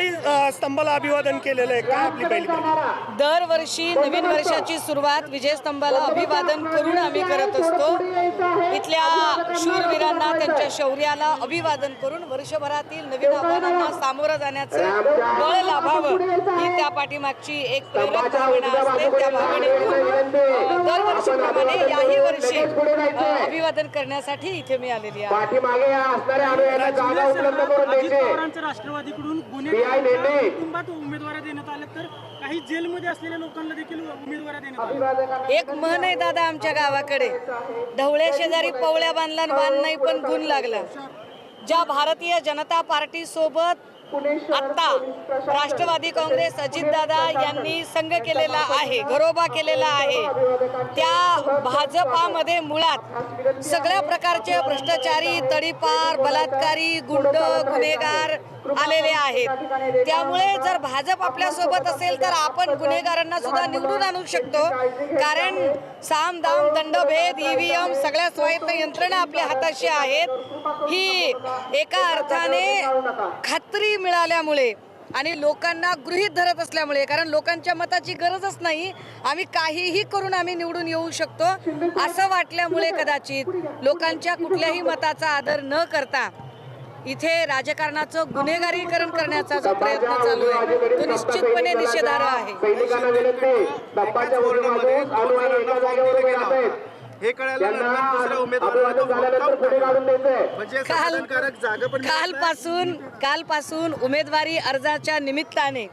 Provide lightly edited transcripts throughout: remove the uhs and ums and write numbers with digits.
शिवाई स्तंभाला अभिवादन केलेलं आहे, काय आपली पहिली प्रतिक्रिया? दरवर्षी नवीन वर्षाची सुरुवात विजयस्तंभाला अभिवादन करून आम्ही करत असतो। इथल्या शूरवीरांना त्यांच्या शौर्याला अभिवादन करून वर्षभरातील नवीन आव्हानांना सामोरं जाण्याचं बळ लाभावं ही त्या पाठीमागची एक प्रेरक भावना असते। त्या भावनेतून दरवर्षीप्रमाणे याही वर्षी अभिवादन करण्यासाठी इथे मी आलेली आहे। राष्ट्रवादीकडून कुटुंबात उमेदवारी देण्यात आल्या तर काही जेलमध्ये असलेल्या लोकांना देखील उमेदवारी देण्यात आल्या। एक म्हण आहे दादा आमच्या गावाकडे, ढवळ्या शेजारी पवळ्या बांधला वान नाही पण गुण लागला। ज्या भारतीय जनता पार्टी सोबत आता राष्ट्रवादी काँग्रेस अजितदादा यांनी संघ केलेला आहे, घरोबा केलेला आहे, त्या भाजपामध्ये मुळात सगळ्या प्रकारचे भ्रष्टाचारी, तडीपार, बलात्कारी, गुंड, गुन्हेगार आलेले आहेत। त्यामुळे जर भाजप आपल्या सोबत असेल तर आपण गुन्हेगारांना सुद्धा निवडून आणू शकतो, कारण साम दाम दंडभेद ईव्हीएम सगळ्या स्वायत्त यंत्रणा आपल्या हाताशी आहेत। ही एका अर्थाने खात्री मिळाल्यामुळे आणि लोकांना गृहीत धरत असल्यामुळे, कारण लोकांच्या मताची गरजच नाही, आम्ही काहीही करून आम्ही निवडून येऊ शकतो असं वाटल्यामुळे कदाचित लोकांच्या कुठल्याही मताचा आदर न करता इथे राजकारणाचं गुन्हेगारीकरण करण्याचा जो प्रयत्न चालू आहे तो निश्चितपणे निषेधार्ह आहे। हे कळाल्यानंतर दुसऱ्या उमेदवाराला कालपासून उमेदवारी अर्जाच्या निमित्ताने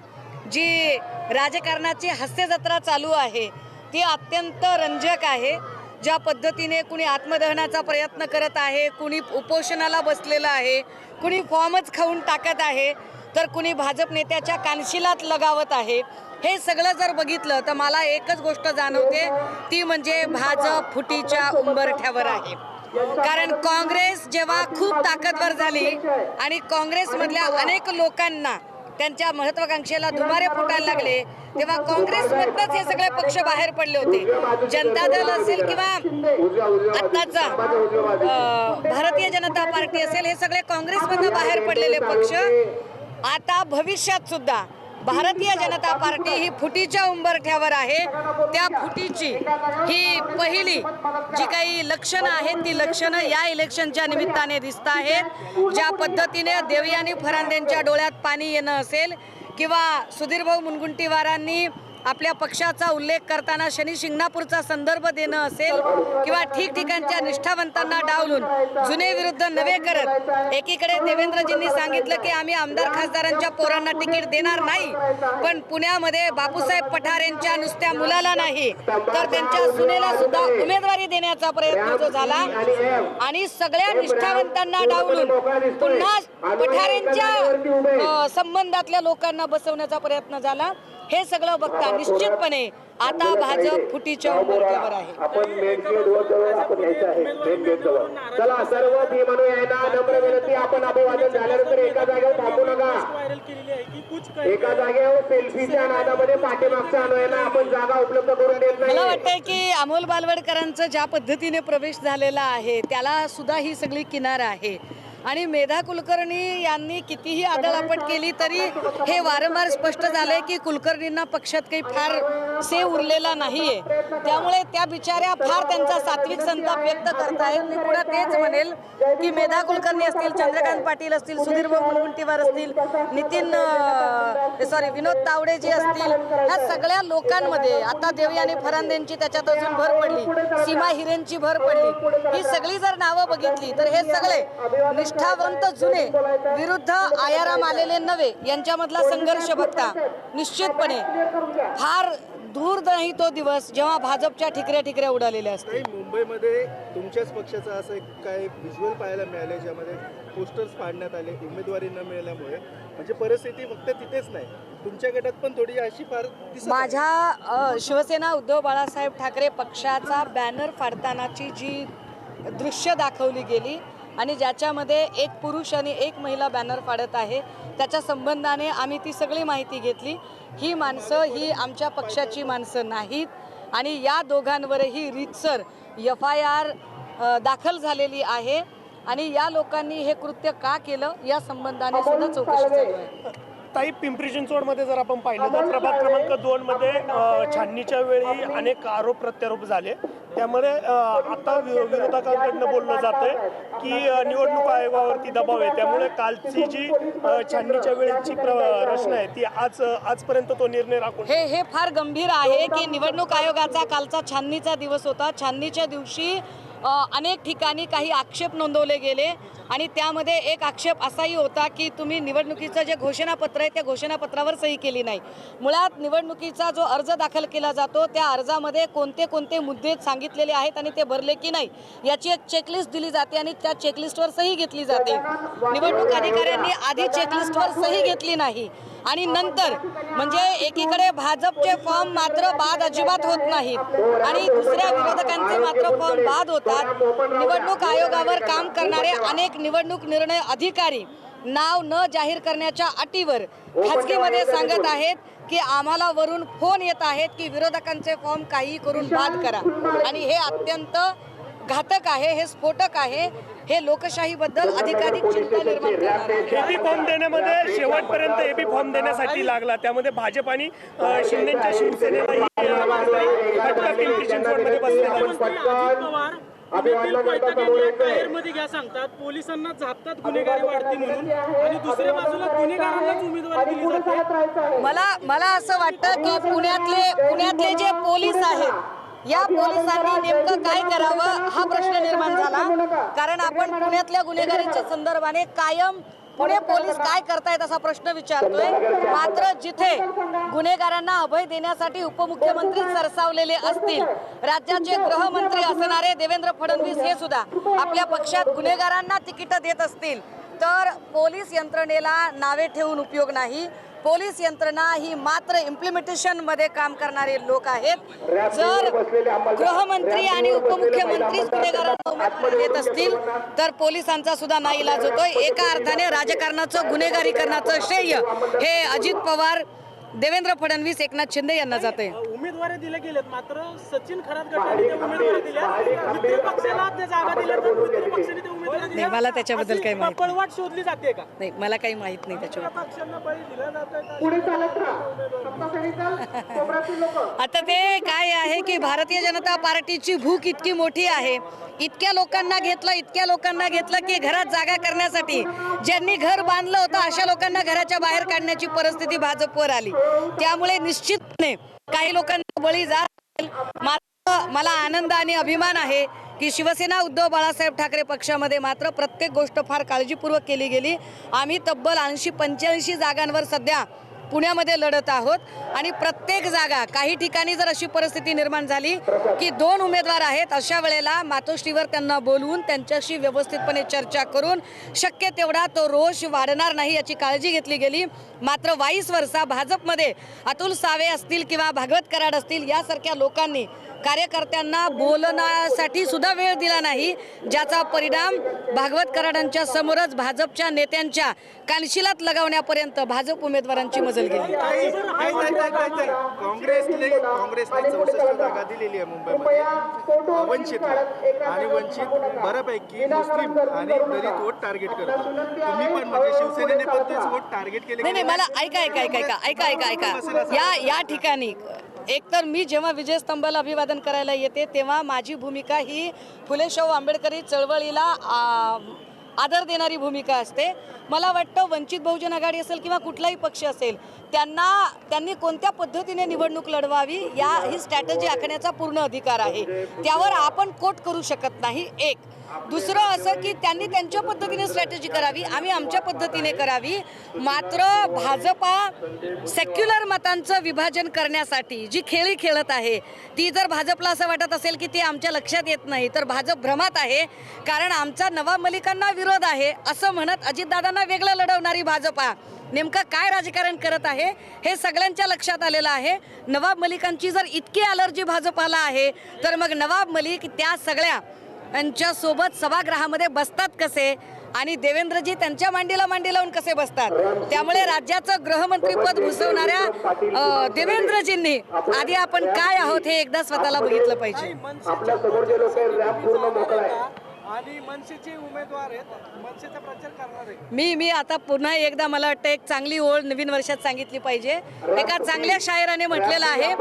जी राजकारणाची हास्य जत्रा चालू आहे ती अत्यंत रंजक आहे। ज्या पद्धतीने कुणी आत्मदहनाचा प्रयत्न करत आहे, कुणी उपोषणाला बसलेलं आहे, कुणी फॉर्मच खाऊन टाकत आहे, तर कुणी भाजप नेत्याच्या कानशिलात लगावत आहे। हे सगळं जर बघितलं तर मला एकच गोष्ट जाणवते, ती म्हणजे भाजप फुटीच्या उंबरठ्यावर आहे। कारण काँग्रेस जेव्हा खूप ताकदवर झाली आणि काँग्रेसमधल्या अनेक लोकांना त्यांच्या महत्वाकांक्षेला दुबारे फुटायला लागले तेव्हा काँग्रेसमधनंच हे सगळे पक्ष बाहेर पडले होते। जनता दल असेल किंवा आत्ताचा भारतीय जनता पार्टी असेल, हे सगळे काँग्रेसमधनं बाहेर पडलेले पक्ष आता भविष्यात सुद्धा भारतीय जनता पार्टी ही फुटीच्या उंबरठ्यावर आहे। त्या फुटीची ही पहिली जी काही लक्षणं आहेत ती लक्षणं या इलेक्शनच्या निमित्ताने दिसत आहेत। ज्या पद्धतीने देवयानी फरांदेंच्या डोळ्यात पाणी येणं असेल किंवा सुधीरभाऊ मुनगंटीवारांनी आपल्या पक्षाचा उल्लेख करताना शनी शिंगणापूरचा संदर्भ देणं असेल किंवा ठिकठिकाणच्या निष्ठावंतांना डावलून जुने विरुद्ध नवे करत एकीकडे देवेंद्रजींनी सांगितलं की आम्ही आमदार खासदारांच्या पोरांना तिकीट देणार नाही, पण पुण्यामध्ये बापूसाहेब पठारेंच्या नुसत्या मुलाला नाही तर त्यांच्या सुनेला सुद्धा उमेदवारी देण्याचा प्रयत्न जो झाला आणि सगळ्या निष्ठावंतांना डावलून पुन्हा पठारेंच्या संबंधातल्या लोकांना बसवण्याचा प्रयत्न झाला। हे सगळं बघता निश्चितपणे आता भाजप फुटीच्या उंबरठ्यावर आहे। आपण मेन गेटवर आपण यायचं आहे, मेन गेटवर चला सर्व टीमांनो यायला नम्र विनंती, आपण अभिवादन झाल्यानंतर एका जागेवर थांबू नका। एका जागेवर सेल्फीच्या नादामध्ये पाठीमागच्या अन्वयाला आपण जागा उपलब्ध करून देत नाही। मला वाटतंय की अमोल बालवडकरांचं ज्या पद्धतीने प्रवेश झालेला आहे त्याला सुद्धा ही सगळी किनार आहे आणि मेधा कुलकर्णी यांनी कितीही आदळआपट केली तरी हे वारंवार स्पष्ट झालंय की कुलकर्णींना पक्षात काही फार से उरलेला नाहीये। त्यामुळे त्या बिचाऱ्या फार त्यांचा सात्विक संताप व्यक्त करतायत। मी पुढे तेच म्हणेल की मेधा कुलकर्णी असतील, चंद्रकांत पाटील असतील, सुधीरभाऊ मुनगंटीवार असतील, विनोद तावडे जी असतील, ह्या सगळ्या लोकांमध्ये आता देवयानी फरांदेंची त्याच्यात अजून भर पडली, सीमा हिरेंची भर पडली, ही सगळी जर नावं बघितली तर हे सगळे निष्ठावंत जुने विरुद्ध आयाराम आलेले नवे यांच्यामधला संघर्ष बघता निश्चितपणे फार दूर नाही तो दिवस जेव्हा भाजपच्या ठिकऱ्या उडालेल्या असतील। मुंबईमध्ये तुमच्याच पक्षाचा असं एक काय व्हिज्युअल पाहायला मिळाले ज्यामध्ये पोस्टर्स फाडण्यात आले उमेदवारी न मिळाल्यामुळे, म्हणजे परिस्थिती फक्त तिथेच नाही तुमच्या गटात पण थोडी अशी फार माझ्या शिवसेना उद्धव बाळासाहेब ठाकरे पक्षाचा बॅनर फाडतानाची जी दृश्य दाखवली गेली आणि ज्याच्यामध्ये एक पुरुष आणि एक महिला बॅनर फाडत आहे त्याच्या संबंधाने आम्ही ती सगळी माहिती घेतली। ही माणसं ही आमच्या पक्षाची माणसं नाहीत आणि या दोघांवरही रीतसर FIR दाखल झालेली आहे आणि या लोकांनी हे कृत्य का केलं या संबंधाने सुद्धा चौकशी चालू आहे। ताई पिंपरी चिंचवडमध्ये जर आपण पाहिलं तर प्रभाग क्रमांक 2 मध्ये छाननीच्या वेळी अनेक आरोप प्रत्यारोप झाले. त्यामुळे आता विरोधकांकडनं बोललं जातंय की निवडणूक आयोगावरती दबाव आहे. त्यामुळे कालची जी छाननीच्या वेळेची रचना आहे ती आजपर्यंत तो निर्णय राखून हे फार गंभीर आहे की निवडणूक आयोगाचा कालचा छाननीचा दिवस होता. छाननीच्या दिवशी अनेक ठिकाणी काही आक्षेप नोंदवले गेले आणि त्यामध्ये एक आक्षेप असाही होता की तुम्ही निवडणुकीचं जे घोषणापत्र आहे त्या घोषणापत्रावर सही केली नाही. मुळात निवडणुकीचा जो अर्ज दाखल केला जातो त्या अर्जामध्ये कोणते कोणते मुद्दे सांगितलेले आहेत आणि ते भरले की नाही याची एक चेकलिस्ट दिली जाते आणि त्या चेकलिस्टवर सही घेतली जाते. निवडणूक अधिकाऱ्यांनी आधी चेकलिस्टवर सही घेतली नाही आणि नंतर म्हणजे एकीकडे भाजपचे फॉर्म मात्र बाद अजिबात होत नाहीत आणि दुसऱ्या विरोधकांचे मात्र फॉर्म बाद होतात. निवडणूक आयोगावर काम करणारे अनेक निवडणूक निर्णय अधिकारी नाव न जाहीर करण्याच्या अटीवर खाजगीमध्ये सांगत आहेत की आम्हाला वरून फोन येत आहेत की विरोधकांचे फॉर्म काही करून बाद करा आणि हे अत्यंत घातक आहे, हे स्फोटक आहे, हे लोकशाहीबद्दल अधिकाधिक चिंता निर्माण करणार आहे. एबी फॉर्म देण्यामध्ये शेवटपर्यंत एबी फॉर्म देण्यासाठी लागला. त्यामध्ये भाजप आणि शिंदेच्या शिवसेनेलाही फटका पिंपरी चिंचवडमध्ये बसलेला आहे. मध्ये घ्या सांगतात पोलिसांना झापतात गुन्हेगारी वाढती म्हणून आणि दुसऱ्या बाजूला गुन्हेगारांनाच उमेदवारी दिली जाते. मला असं वाटतं की पुण्यातले जे पोलीस आहेत या पोलिसांनी नेमकं काय करावं हा प्रश्न निर्माण झाला. कारण आपण पुण्यातल्या गुन्हेगारीच्या संदर्भाने कायम पुणे पोलीस काय करतायत असा प्रश्न विचारतोय. मात्र जिथे गुन्हेगारांना अभय देण्यासाठी उपमुख्यमंत्री सरसावलेले असतील, राज्याचे गृहमंत्री असणारे देवेंद्र फडणवीस हे सुद्धा आपल्या पक्षात गुन्हेगारांना तिकीट देत असतील तर पोलीस यंत्रणेला नावे ठेवून उपयोग नाही. पोलीस यंत्रणा ही मात्र इम्प्लिमेंटेशन मध्ये काम करणारे लोक आहेत. जर गृहमंत्री आणि उपमुख्यमंत्रीच गुन्हेगारांना उमेदवारी देत असतील तर पोलिसांचा सुद्धा नाईलाज होतोय. एका अर्थाने राजकारणाचं गुन्हेगारीकरणाचं श्रेय हे अजित पवार, देवेंद्र फडणवीस, एकनाथ शिंदे यांना जाते. उमेदवारी दिल्या गेल्यात मात्र सचिन खरात गटाने त्या उमेदवारी दिल्या, मित्र पक्षाला त्या जागा दिल्या तर मित्र पक्षाने त्या उमेदवारी दिल्या. मला त्याच्याबद्दल काही माहिती नाही. पळवाट शोधली जाते का? नाही, मला काही माहित नाही त्याच्याबद्दल. पक्षांना बळी दिला जातोय. पुढे चालत राहा. आता ते काय आहे की भारतीय जनता पार्टीची भूक इतकी मोठी आहे, इतक्या लोकांना घेतलं की घरात जागा करण्यासाठी ज्यांनी घर बांधलं होतं अशा लोकांना घराच्या बाहेर काढण्याची परिस्थिती भाजपवर आली. त्यामुळे निश्चितपणे काही लोकांना बळी जात. मात्र मला आनंद आणि अभिमान आहे की शिवसेना उद्धव बाळासाहेब ठाकरे पक्षामध्ये मात्र प्रत्येक गोष्ट फार काळजीपूर्वक केली गेली. आम्ही तब्बल 80-85 जागांवर सध्या पुण्यामध्ये लढत आहोत आणि प्रत्येक जागा काही ठिकाणी जर अशी परिस्थिती निर्माण झाली की 2 उमेदवार आहेत अशा वेळेला मातोश्रीवर त्यांना बोलवून त्यांच्याशी व्यवस्थितपणे चर्चा करून शक्य तेवढा तो रोष वाढणार नाही याची काळजी घेतली गेली. मात्र वाईस वर्षा भाजपमध्ये अतुल सावे असतील किंवा भागवत कराड असतील यासारख्या लोकांनी कार्यकर्त्यांना बोलण्यासाठी सुद्धा वेळ दिला नाही, ज्याचा परिणाम भागवत कराडांच्या समोरच भाजपच्या नेत्यांच्या कानशिलात लगावण्यापर्यंत भाजप उमेदवारांची मजल गेली. काँग्रेसने 64 जागा दिलेली आहे मुंबईमध्ये वंचितला आणि वंचित बऱ्यापैकी मुस्लिम आणि दलित वोट टार्गेट करतात. तुम्ही पण म्हणजे शिवसेनेने पण तेच वोट टार्गेट केले. नाही, मला ऐका या ठिकाणी एकतर मी जेव्हा विजयस्तंभाला अभिवादन करायला येते तेव्हा माझी भूमिका ही फुले शाहू आंबेडकरी चळवळीला आदर देणारी भूमिका असते. मला वाटतं वंचित बहुजन आघाडी असेल किंवा कुठलाही पक्ष असेल त्यांनी कोणत्या पद्धतीने निवडणूक लढवावी ही स्ट्रॅटेजी आखण्याचा पूर्ण अधिकार आहे. त्यावर आपण कोट करू शकत नाही. एक दुसरं असं की त्यांनी त्यांच्या पद्धतीने स्ट्रॅटेजी करावी, आम्ही आमच्या पद्धतीने करावी. मात्र भाजपा सेक्युलर मतांचं विभाजन करण्यासाठी जी खेळी खेळत आहे ती जर भाजपला असं वाटत असेल की ती आमच्या लक्षात येत नाही तर भाजप भ्रमात आहे. कारण आमचा नवाब मलिकांना विरोध आहे असं म्हणत अजितदादांना वेगळं लढवणारी भाजपा नेमकं काय राजकारण करत आहे हे सगळ्यांच्या लक्षात आलेलं आहे. नवाब मलिकांची जर इतकी अलर्जी भाजपाला आहे तर मग नवाब मलिक त्या सगळ्या यांच्यासोबत सभागृहामध्ये बसतात कसे आणि देवेंद्रजी त्यांच्या मांडीला मांडी लावून कसे बसतात. त्यामुळे राज्याचं गृहमंत्रीपद भूषवणाऱ्या देवेंद्रजींनी आधी आपण काय आहोत हे एकदा स्वतःला बघितलं पाहिजे. आपल्या समोर जे लोक रॅप पूर्ण मोकळा आहे. आणि मनसेचे उमेदवार आहेत, मनसेचा प्रचार करणार आहे. मी आता पुन्हा एकदा मला वाटतं एक चांगली ओळ नवीन वर्षात सांगितली पाहिजे. एका चांगल्या शायराने म्हटलेलं आहे,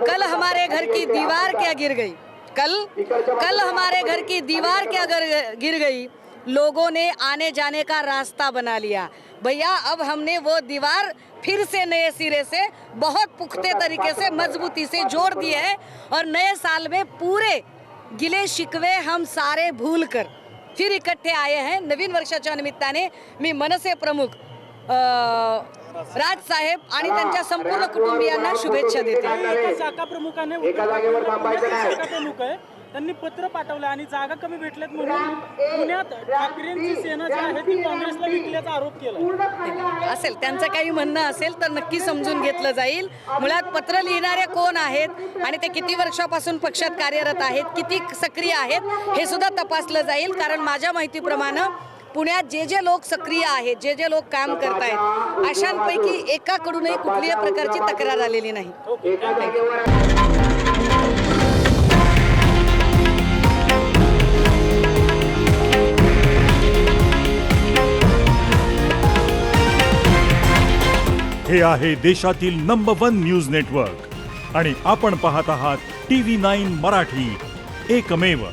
कल हमारे घर की दीवार क्या गिर गई, कल हमारे घर की दीवार क्या गिर गई, लोगों ने आने जाने का रास्ता बना लिया. भैया अब हमने वो दीवार फिर से नए सिरे से बहुत पुख्ते तरीके से मजबूती से जोड़ दिए है और नए साल में पूरे गिले शिकवे हम सारे भूल कर फिर इकट्ठे आए हैं. नवीन वर्षाच्या निमित्ताने मी मनसे प्रमुख राज साहेब आणि त्यांच्या संपूर्ण कुटुंबियांना शुभेच्छा देते. एका शाखा प्रमुखाने एका जागेवर थांबायचं नाही. शाखा प्रमुख आहे, त्यांनी पत्र पाठवलं आणि जागा कमी भेटल्यात म्हणून पुण्यात ठाकरेंची सेना जी आहे ती काँग्रेसला विकल्याचा आरोप केला. असेल त्यांचं काही म्हणणं असेल तर नक्की समजून घेतलं जाईल. मुळात पत्र लिहिणारे कोण आहेत आणि ते किती वर्षापासून पक्षात कार्यरत आहेत, किती सक्रिय आहेत हे सुद्धा तपासलं जाईल. कारण माझ्या माहितीप्रमाणे पुण्यात जे लोक सक्रिय आहेत, जे लोक काम करतायत, अशांपैकी एकाकडूनही कुठल्याही प्रकारची तक्रार आलेली नाही. एका जागेवर हे आहे देशातील नंबर 1 न्यूज नेटवर्क आणि आपण पाहत आहात TV9 मराठी, एकमेव.